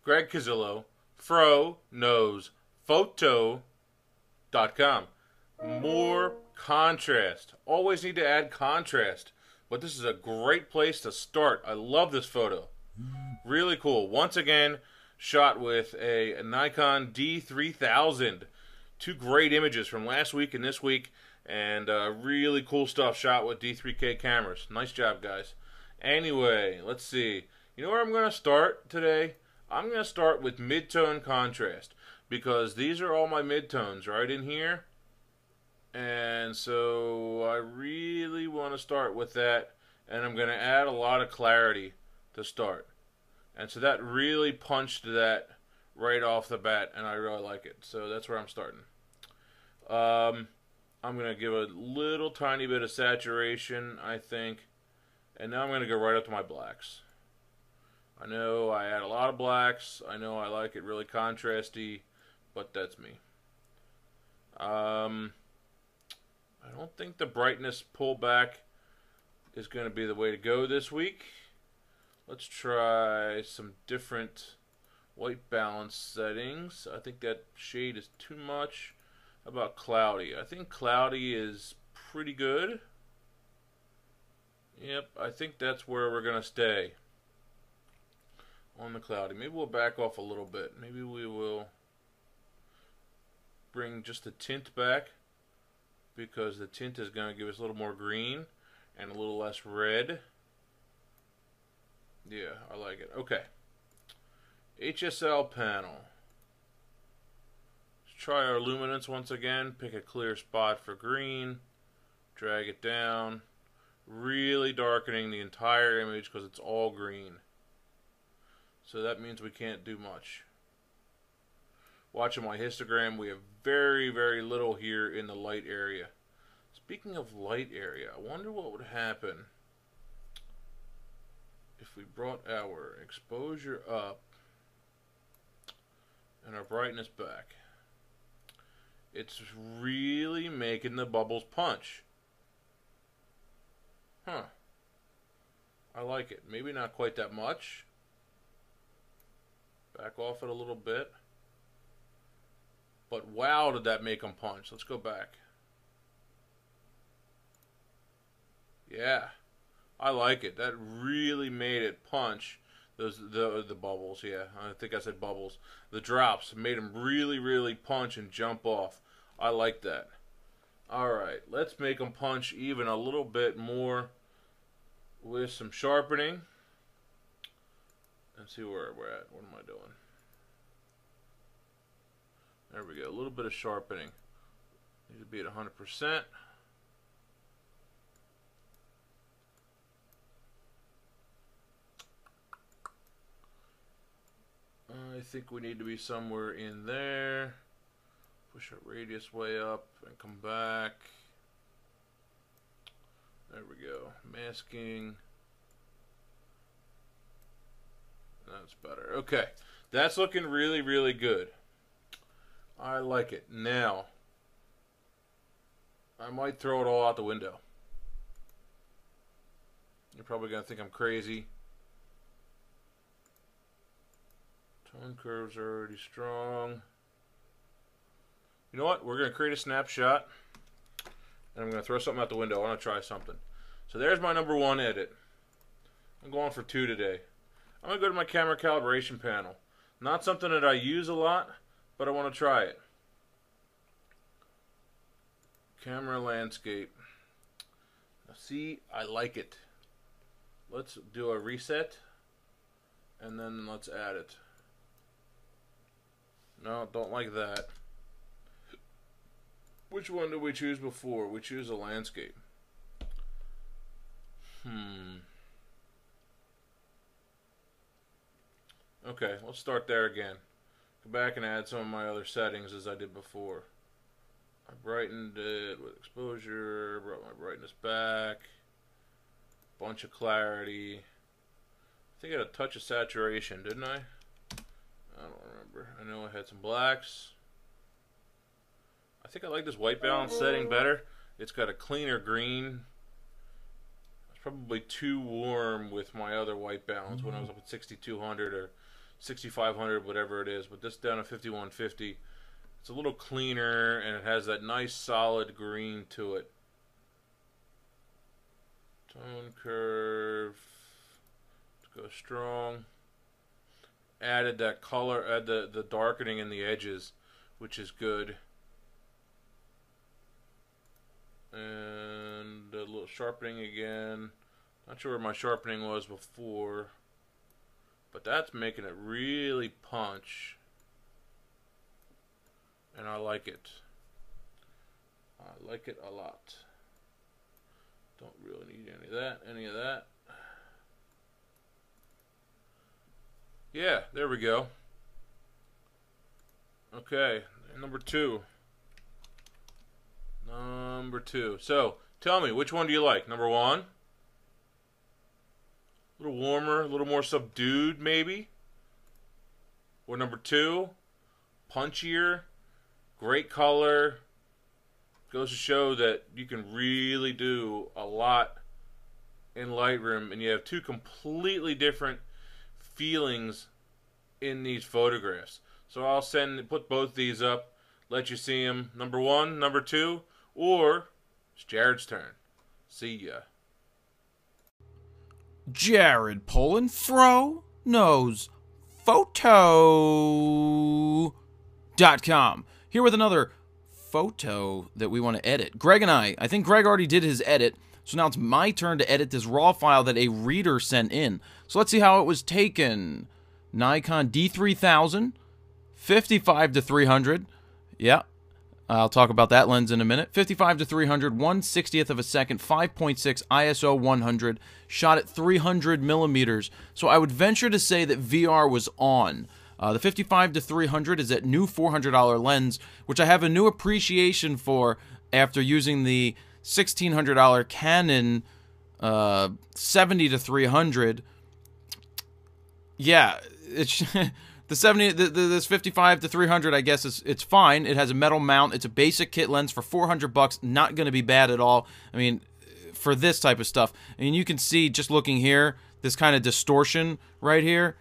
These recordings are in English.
Greg Casillo, FroKnowsPhoto.com. More contrast. Always need to add contrast. But this is a great place to start. I love this photo. Really cool. Once again, shot with a Nikon D3000. Two great images from last week and this week. And really cool stuff shot with D3K cameras. Nice job, guys. Anyway, let's see. You know where I'm going to start today? I'm going to start with mid-tone contrast. Because these are all my mid-tones right in here. And so I really want to start with that. And I'm going to add a lot of clarity to start. And so that really punched that right off the bat. And I really like it. So that's where I'm starting. I'm going to give a little tiny bit of saturation, I think. And now I'm going to go right up to my blacks. I know I add a lot of blacks. I know I like it really contrasty. But that's me. I don't think the brightness pullback is going to be the way to go this week. Let's try some different white balance settings. I think that shade is too much. How about cloudy? I think cloudy is pretty good. Yep, I think that's where we're going to stay on the cloudy. Maybe we'll back off a little bit. Maybe we will bring just the tint back, because the tint is going to give us a little more green and a little less red. Yeah, I like it. Okay. HSL panel. Let's try our luminance once again. Pick a clear spot for green. Drag it down. Really darkening the entire image because it's all green. So that means we can't do much. Watching my histogram, we have very, very little here in the light area. Speaking of light area, I wonder what would happen if we brought our exposure up and our brightness back. It's really making the bubbles punch. Huh. I like it. Maybe not quite that much. Back off it a little bit. But wow, did that make them punch. Let's go back. Yeah. I like it. That really made it punch. The bubbles, yeah. I think I said bubbles. The drops made them really, really punch and jump off. I like that. Alright, let's make them punch even a little bit more with some sharpening. Let's see where we're at. What am I doing? There we go. A little bit of sharpening. Need to be at 100%. I think we need to be somewhere in there. Push our radius way up and come back. There we go. Masking. That's better. Okay. That's looking really, really good. I like it. Now, I might throw it all out the window. You're probably going to think I'm crazy. Tone curves are already strong. You know what? We're going to create a snapshot. And I'm going to throw something out the window. I want to try something. So there's my number one edit. I'm going for 2 today. I'm going to go to my camera calibration panel. Not something that I use a lot, but I want to try it. Camera landscape. Now see, I like it. Let's do a reset. And then let's add it. No, don't like that. Which one did we choose before? We choose a landscape. Okay, let's start there again. Go back and add some of my other settings as I did before. I brightened it with exposure, brought my brightness back, bunch of clarity. I think I had a touch of saturation, didn't I? I don't remember. I know I had some blacks. I think I like this white balance setting better. It's got a cleaner green. That's probably too warm with my other white balance when I was up at 6200 or 6500, whatever it is. But this down at 5150, it's a little cleaner and it has that nice solid green to it. Tone curve. Let's go strong. Added that color, add the darkening in the edges, which is good. And a little sharpening again. Not sure where my sharpening was before, but that's making it really punch. And I like it. I like it a lot. Don't really need any of that. Yeah, there we go. Okay, number two. So, tell me, which one do you like? Number one? A little warmer, a little more subdued, maybe? Or number two? Punchier, great color. Goes to show that you can really do a lot in Lightroom, and you have two completely different feelings in these photographs. So I'll put both these up, let you see them. Number one, number two, or it's Jared's turn. See ya. Jared Pullen Fro knows photo.com. Here with another photo that we want to edit. Greg and I think Greg already did his edit, so now it's my turn to edit this raw file that a reader sent in. So let's see how it was taken. Nikon D3000, 55-300. Yeah, I'll talk about that lens in a minute. 55-300, 1/60th of a second, 5.6 ISO 100, shot at 300 millimeters. So I would venture to say that VR was on. The 55-300 is that new $400 lens, which I have a new appreciation for after using the $1,600 Canon 70-300. Yeah, it's this 55-300, I guess it's fine. It has a metal mount. It's a basic kit lens for $400. Not going to be bad at all. I mean, for this type of stuff. I mean, you can see just looking here, this kind of distortion right here.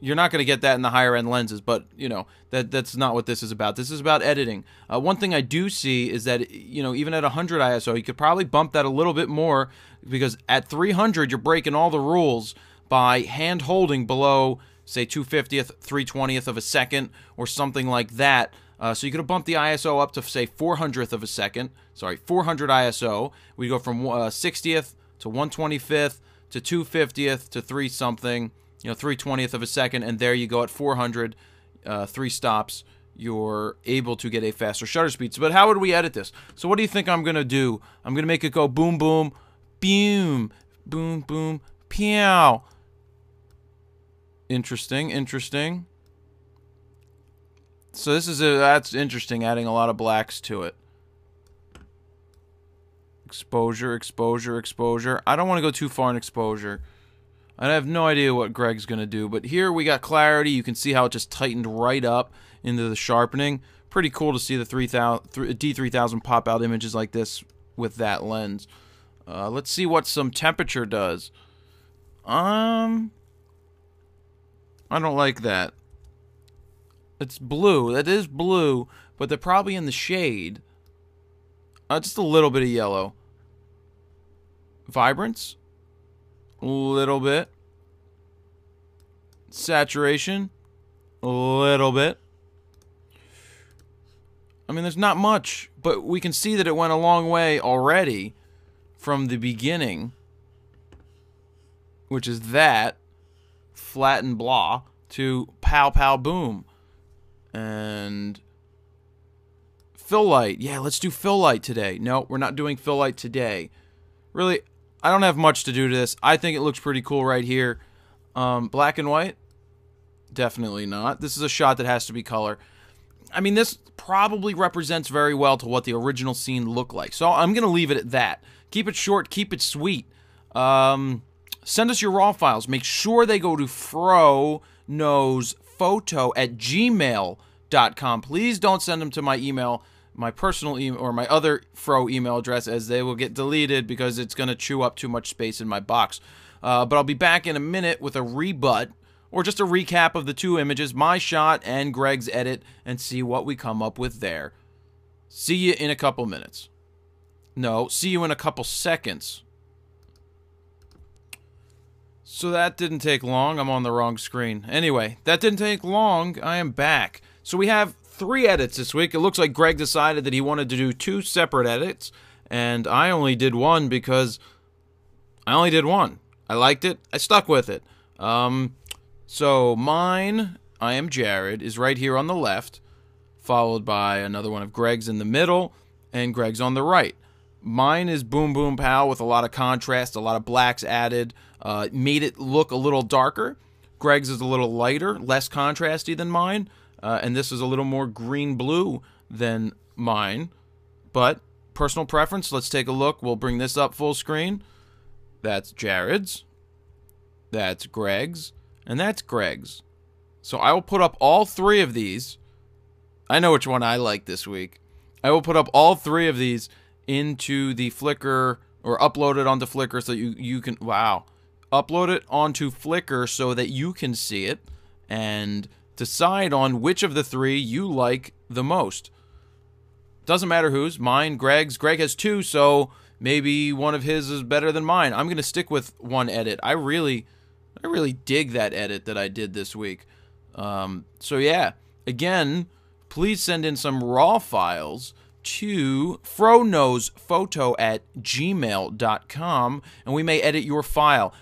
You're not going to get that in the higher end lenses, but you know that's not what this is about. This is about editing. One thing I do see is that even at 100 ISO, you could probably bump that a little bit more, because at 300 you're breaking all the rules by hand holding below, say, 2/50th, 3/20th of a second or something like that. So you could have bumped the ISO up to, say, 400th of a second. Sorry, 400 ISO. We go from 60th to 1/25th to 2/50th to 3 something. 3/20th of a second, and there you go at 400, 3 stops, you're able to get a faster shutter speed. But how would we edit this? So what do you think I'm going to do? I'm going to make it go boom, boom, boom, boom, boom, pew. Interesting, interesting. So that's interesting, adding a lot of blacks to it. Exposure, exposure, exposure. I don't want to go too far in exposure. I have no idea what Greg's going to do, but here we got clarity. You can see how it just tightened right up into the sharpening. Pretty cool to see the D3000 pop out images like this with that lens. Let's see what some temperature does. I don't like that. It's blue. That is blue, but they're probably in the shade. Just a little bit of yellow. Vibrance? A little bit. Saturation? A little bit. I mean, there's not much, but we can see that it went a long way already from the beginning, which is that flat and blah to pow pow boom. And fill light. Yeah, let's do fill light today. No, we're not doing fill light today. Really, I don't have much to do to this. I think it looks pretty cool right here. Black and white? Definitely not. This is a shot that has to be color. I mean, this probably represents very well to what the original scene looked like. So I'm going to leave it at that. Keep it short. Keep it sweet. Send us your raw files. Make sure they go to froknowsphoto@gmail.com. Please don't send them to my email. my personal email or my other Fro email address, as they will get deleted because it's going to chew up too much space in my box. But I'll be back in a minute with a rebut, or just a recap of the two images, my shot and Greg's edit, and see what we come up with there. See you in a couple minutes. No, see you in a couple seconds. So that didn't take long. I'm on the wrong screen. Anyway, that didn't take long. I am back. So we have 3 edits this week. It looks like Greg decided that he wanted to do 2 separate edits, and I only did one because I only did one. I liked it. I stuck with it. So mine, I am Jared, is right here on the left, followed by another one of Greg's in the middle, and Greg's on the right. Mine is Boom Boom Pow with a lot of contrast, a lot of blacks added, made it look a little darker. Greg's is a little lighter, less contrasty than mine, and this is a little more green-blue than mine. But personal preference, let's take a look. We'll bring this up full screen. That's Jared's, that's Greg's, and that's Greg's. So I will put up all 3 of these. I know which one I like this week. I will put up all 3 of these into the Flickr, or upload it onto Flickr so you can, wow. Upload it onto Flickr so that you can see it and decide on which of the 3 you like the most. Doesn't matter whose, mine, Greg's. Greg has 2, so maybe one of his is better than mine. I'm going to stick with one edit. I really dig that edit that I did this week. So yeah, again, please send in some raw files to froKnowsPhoto@gmail.com, and we may edit your file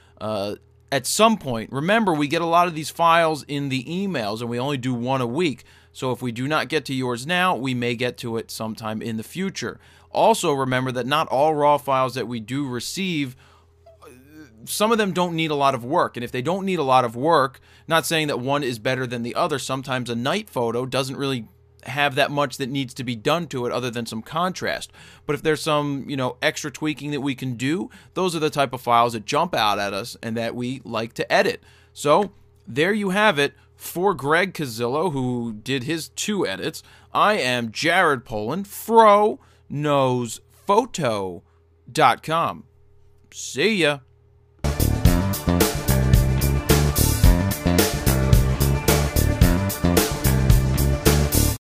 at some point. Remember, we get a lot of these files in the emails, and we only do one a week. So if we do not get to yours now, we may get to it sometime in the future. Also, remember that not all raw files that we do receive, some of them don't need a lot of work. And if they don't need a lot of work, not saying that one is better than the other, sometimes a night photo doesn't really have that much that needs to be done to it other than some contrast. But if there's some, extra tweaking that we can do, those are the type of files that jump out at us and that we like to edit. So there you have it. For Greg Cazillo, who did his 2 edits, I am Jared Poland, froKnowsPhoto.com. See ya.